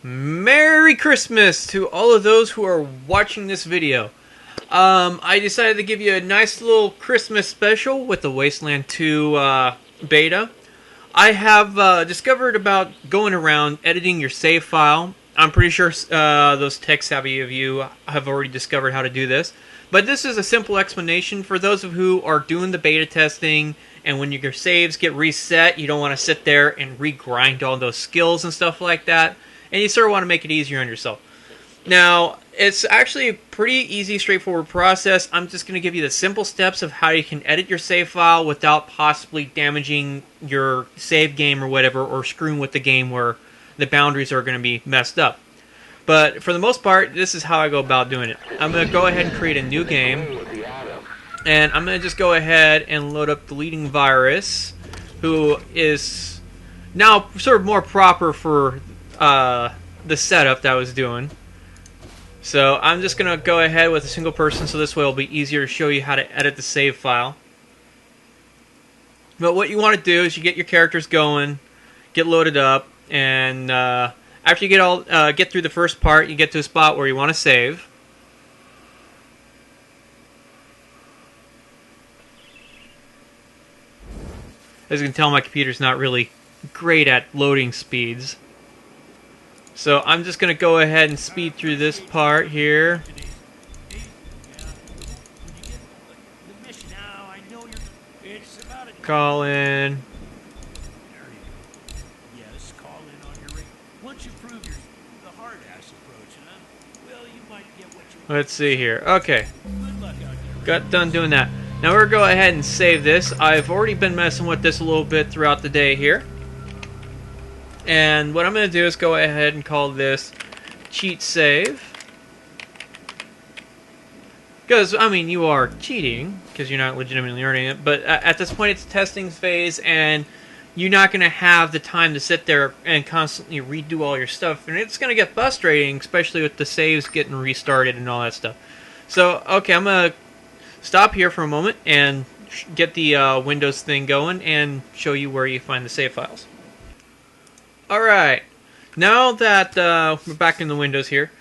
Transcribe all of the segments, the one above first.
Merry Christmas to all of those who are watching this video. I decided to give you a nice little Christmas special with the Wasteland 2 beta. I have discovered about going around editing your save file. I'm pretty sure those tech-savvy of you have already discovered how to do this. But this is a simple explanation for those of who are doing the beta testing, and when your saves get reset, you don't want to sit there and regrind all those skills and stuff like that. And you sort of want to make it easier on yourself. Now, it's actually a pretty easy, straightforward process. I'm just going to give you the simple steps of how you can edit your save file without possibly damaging your save game or whatever, or screwing with the game where the boundaries are going to be messed up. But for the most part, this is how I go about doing it. I'm going to go ahead and create a new game. And I'm going to just go ahead and load up DeletingVirus, who is now sort of more proper for the setup that I was doing. So I'm just going to go ahead with a single person, so this way it'll be easier to show you how to edit the save file. But what you want to do is you get your characters going, get loaded up, and after you get through the first part, you get to a spot where you want to save. As you can tell, my computer's not really great at loading speeds. So I'm just going to go ahead and speed through this part here. Call in. Yes, call in on your ring. Once you prove the hard ass approach, huh? Well, you might get what you want. Let's see here. Okay. Good luck out there. Got done doing that. Now we're going to go ahead and save this. I've already been messing with this a little bit throughout the day here. And what I'm going to do is go ahead and call this cheat save. Because, I mean, you are cheating, because you're not legitimately earning it. But at this point, it's a testing phase, and you're not going to have the time to sit there and constantly redo all your stuff. And it's going to get frustrating, especially with the saves getting restarted and all that stuff. So, okay, I'm going to stop here for a moment and get the Windows thing going and show you where you find the save files. Alright, now that we're back in the Windows here,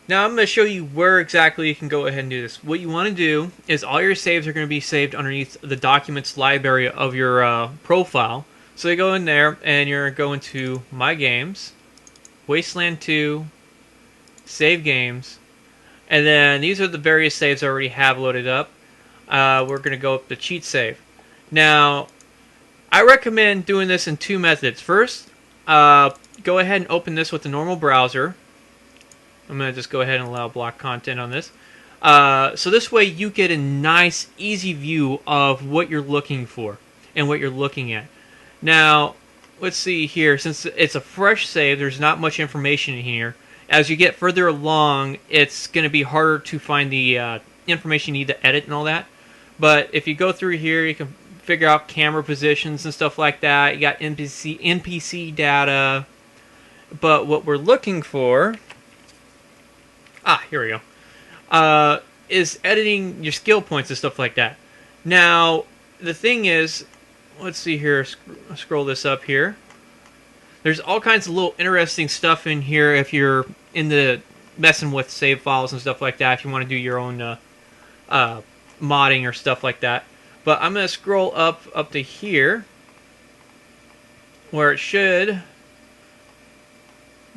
now I'm going to show you where exactly you can go ahead and do this. What you want to do is all your saves are going to be saved underneath the documents library of your profile. So you go in there and you're going to My Games, Wasteland 2, Save Games, and then these are the various saves I already have loaded up. We're going to go up to Cheat Save. Now, I recommend doing this in two methods. First, go ahead and open this with the normal browser. I'm going to just go ahead and allow block content on this. So this way you get a nice, easy view of what you're looking for and what you're looking at. Now, let's see here. Since it's a fresh save, there's not much information in here. As you get further along, it's going to be harder to find the information you need to edit and all that. But if you go through here, you can figure out camera positions and stuff like that. You got NPC data. But what we're looking for, here we go, is editing your skill points and stuff like that. Now, the thing is, let's see here, scroll this up here. There's all kinds of little interesting stuff in here if you're into messing with save files and stuff like that, if you want to do your own modding or stuff like that. But I'm going to scroll up to here, where it should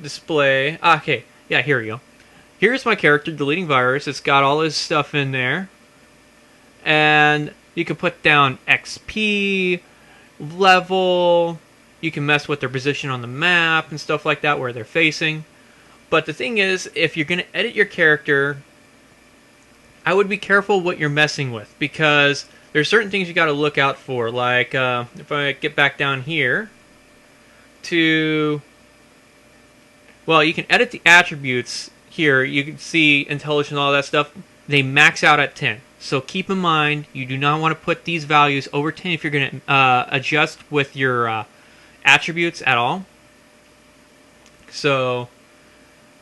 display. Okay, yeah, here we go. Here's my character, DeletingVirus. It's got all his stuff in there. And you can put down XP, level. You can mess with their position on the map and stuff like that, where they're facing. But the thing is, if you're going to edit your character, I would be careful what you're messing with, because there's certain things you got to look out for. Like, if I get back down here to, well, you can edit the attributes here. You can see intelligence and all that stuff. They max out at 10. So keep in mind, you do not want to put these values over 10 if you're going to adjust with your attributes at all. So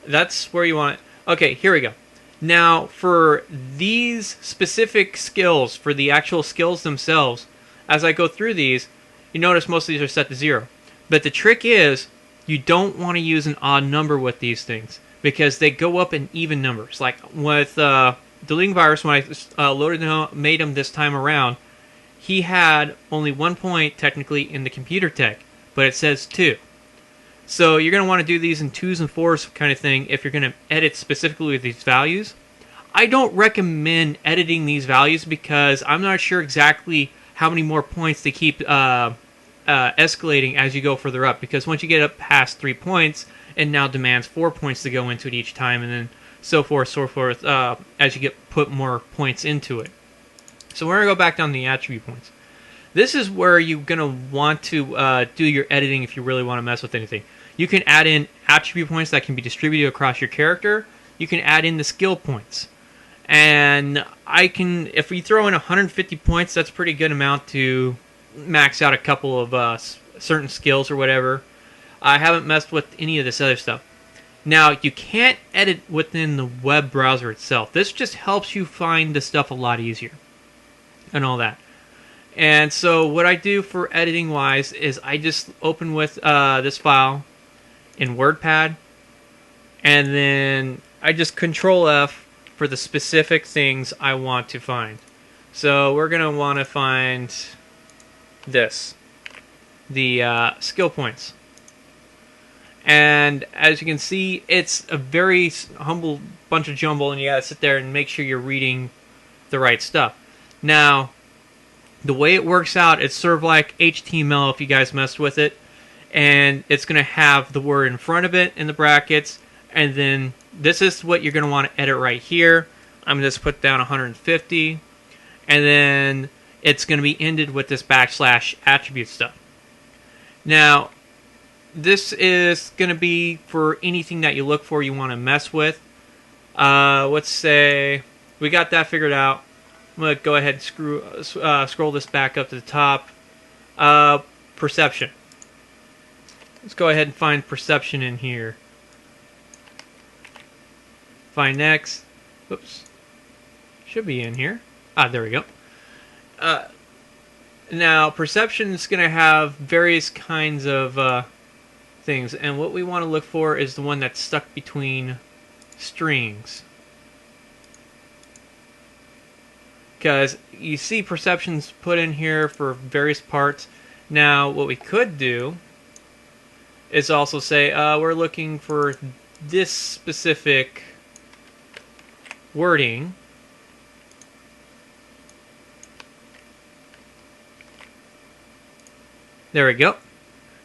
that's where you want it. Okay, here we go. Now, for these specific skills, for the actual skills themselves, as I go through these, you notice most of these are set to 0. But the trick is, you don't want to use an odd number with these things because they go up in even numbers. Like with DeletingVirus, when I loaded him, made him this time around, he had only 1 point technically in the computer tech, but it says 2. So you're going to want to do these in 2s and 4s kind of thing if you're going to edit specifically with these values. I don't recommend editing these values because I'm not sure exactly how many more points they keep escalating as you go further up. Because once you get up past 3 points, it now demands 4 points to go into it each time, and then so forth, as you put more points into it. So we're going to go back down to the attribute points. This is where you're going to want to do your editing if you really want to mess with anything. You can add in attribute points that can be distributed across your character. You can add in the skill points. And if we throw in 150 points, that's a pretty good amount to max out a couple of certain skills or whatever. I haven't messed with any of this other stuff. Now, you can't edit within the web browser itself. This just helps you find the stuff a lot easier and all that. And so what I do for editing wise is I just open with this file in WordPad, and then I just Control F for the specific things I want to find. So we're going to want to find this, the skill points. And as you can see, it's a very humble bunch of jumble, and you gotta sit there and make sure you're reading the right stuff. Now, the way it works out, it's sort of like HTML if you guys messed with it, and it's going to have the word in front of it in the brackets, and then this is what you're going to want to edit right here. I'm going to just put down 150, and then it's going to be ended with this / attribute stuff. Now, this is going to be for anything that you look for you want to mess with. Let's say we got that figured out. I'm going to go ahead and scroll this back up to the top. Perception. Let's go ahead and find perception in here. Find next. Oops. Should be in here. There we go. Now, perception is going to have various kinds of things. And what we want to look for is the one that's stuck between strings. Because you see perceptions put in here for various parts. Now, what we could do is also say, we're looking for this specific wording. There we go.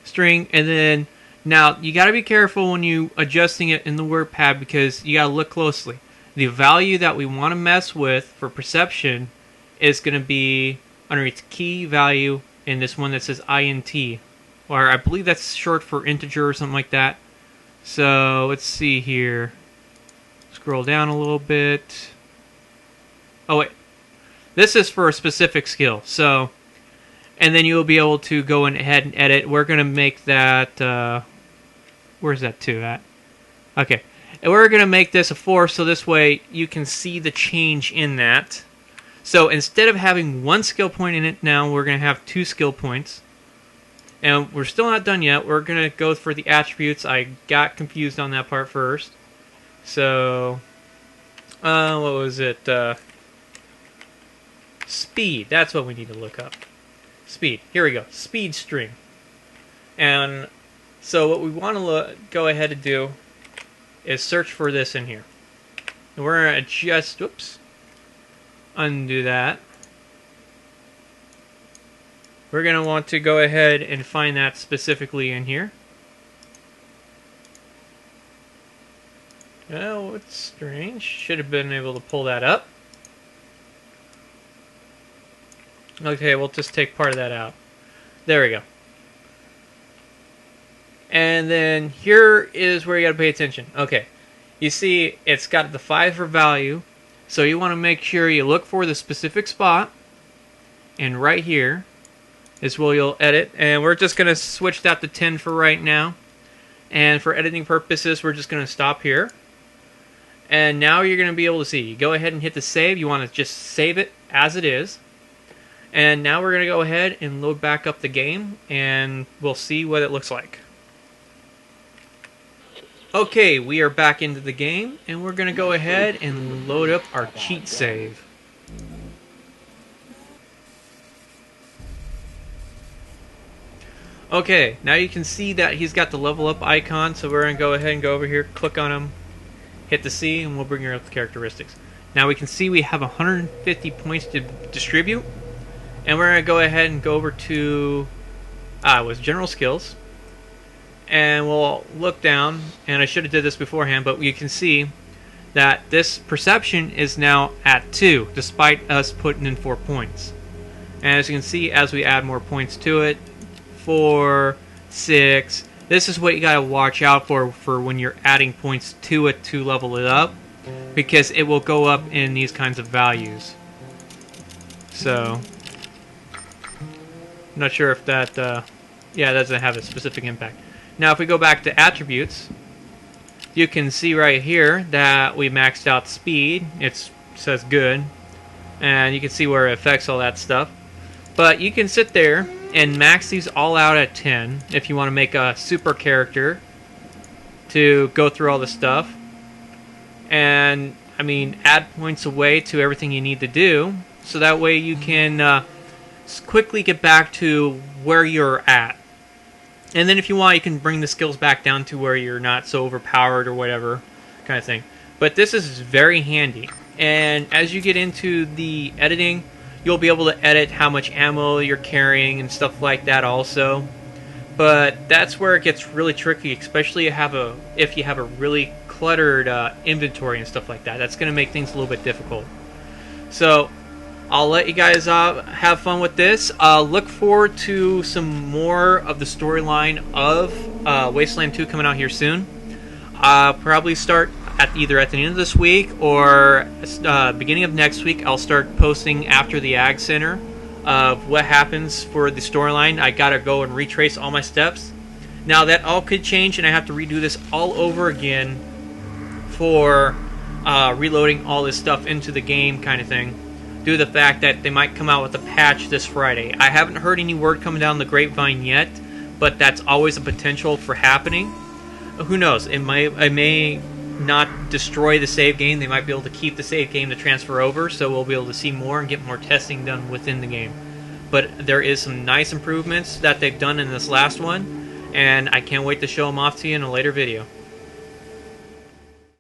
String, and then, now, you got to be careful when you adjusting it in the WordPad because you got to look closely. The value that we want to mess with for perception is going to be underneath key value in this one that says int, or I believe that's short for integer or something like that. So let's see here. Scroll down a little bit. Oh wait, this is for a specific skill. So, and then you'll be able to go ahead and edit. We're going to make that. Where's that 2 at? Okay. And we're going to make this a 4, so this way you can see the change in that. So instead of having 1 skill point in it now, we're going to have 2 skill points. And we're still not done yet. We're going to go for the attributes. I got confused on that part first. So, what was it? Speed. That's what we need to look up. Speed. Here we go. Speed string. And so what we want to go ahead and do is search for this in here. And we're going to adjust, undo that. We're going to want to go ahead and find that specifically in here. Oh, it's strange. Should have been able to pull that up. Okay, we'll just take part of that out. There we go. And then here is where you got to pay attention. Okay, you see it's got the 5 for value, so you want to make sure you look for the specific spot, and right here is where you'll edit. And we're just going to switch that to 10 for right now. And for editing purposes, we're just going to stop here. And now you're going to be able to see. You go ahead and hit the save. You want to just save it as it is. And now we're going to go ahead and load back up the game, and we'll see what it looks like. Okay, we are back into the game, and we're going to go ahead and load up our cheat save. Okay, now you can see that he's got the level up icon, so we're going to go ahead and go over here, click on him, hit the C, and we'll bring up the characteristics. Now we can see we have 150 points to distribute, and we're going to go ahead and go over to was general skills, and we'll look down, and I should have did this beforehand, but you can see that this perception is now at 2, despite us putting in 4 points. And as you can see, as we add more points to it, 4, 6, this is what you gotta watch out for when you're adding points to it to level it up, because it will go up in these kinds of values. So, I'm not sure if that, yeah, that doesn't have a specific impact. Now if we go back to attributes, you can see right here that we maxed out speed. It says good, and you can see where it affects all that stuff. But you can sit there and max these all out at 10 if you want to make a super character to go through all the stuff. And, I mean, add points away to everything you need to do, so that way you can quickly get back to where you're at. And then if you want, you can bring the skills back down to where you're not so overpowered or whatever kind of thing. But this is very handy. And as you get into the editing, you'll be able to edit how much ammo you're carrying and stuff like that also. But that's where it gets really tricky, especially if you have a really cluttered inventory and stuff like that. That's going to make things a little bit difficult. So I'll let you guys have fun with this. Look forward to some more of the storyline of Wasteland 2 coming out here soon. Probably start either at the end of this week or beginning of next week. I'll start posting after the Ag Center of what happens for the storyline. I gotta go and retrace all my steps. Now that all could change, and I have to redo this all over again for reloading all this stuff into the game kind of thing, due to the fact that they might come out with a patch this Friday. I haven't heard any word coming down the grapevine yet, but that's always a potential for happening. Who knows? It may not destroy the save game. They might be able to keep the save game to transfer over, so we'll be able to see more and get more testing done within the game. But there is some nice improvements that they've done in this last one, and I can't wait to show them off to you in a later video.